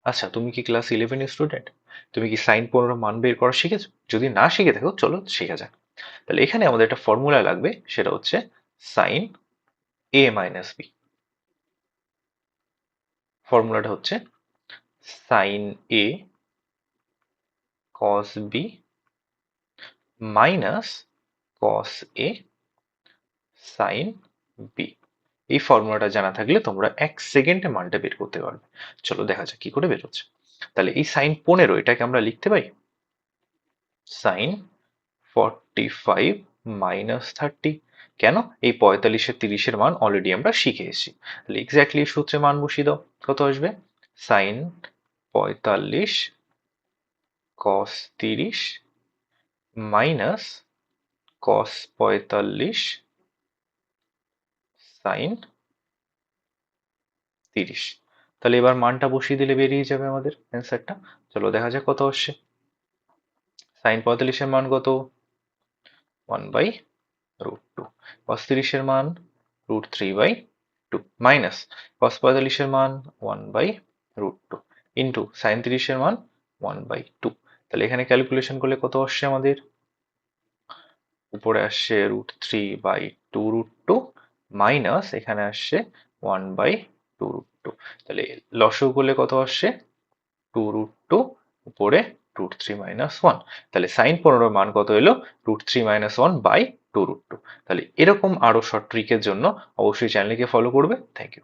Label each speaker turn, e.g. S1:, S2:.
S1: আচ্ছা, তুমি কি ক্লাস 11 এর স্টুডেন্ট? তুমি কি সাইন 15 মান বের করা শিখেছো? যদি না শিখে থাকো চলো শেখা যাক। তাহলে এখানে আমাদের একটা ফর্মুলা লাগবে, সেটা হচ্ছে সাইন এ মাইনাস বি। ফর্মুলাটা হচ্ছে sine A cos B minus cos A sine B. এই ফর্মুলাটা জানা থাকলে তোমরা 1 সেকেন্ডে মানটা বের করতে পারবে। চলো দেখা যাক কি করে বেরোচ্ছে। তাহলে এই সাইন 15 এটাকে আমরা লিখতে পাই সাইন 45 মাইনাস 30। কেন? এই 45 এর 30 এর মান অলরেডি আমরা শিখে এসেছি। তাহলে এক্স্যাক্টলি সূত্রে মান বসিয়ে দাও। কত আসবে? সাইন 45 কস 30 মাইনাস কস 45 সাইন 30। তাহলে এবার মানটা বসিয়ে দিলে বেরিয়ে যাবে আমাদের অ্যান্সারটা। চলো দেখা যাক কত আসছে। সাইন 45 এর মান কত? 1/√2। কস 30 এর মান √3/2 মাইনাস কস 45 এর মান 1/√2 ইন্টু সাইন 30 এর মান 1/2। তাহলে এখানে ক্যালকুলেশন করলে কত আসছে আমাদের? উপরে আসছে √3/2√2 মাইনাস এখানে আসছে 1/2√2। তাহলে লসাগু করলে কত আসছে? 2√2 উপরে √3 - 1। তাহলে সাইন 15 মান কত এলো? √3 - 1/2√2। তাহলে এরকম আরো শর্ট ট্রিকের জন্য অবশ্যই চ্যানেলকে ফলো করবে। Thank you.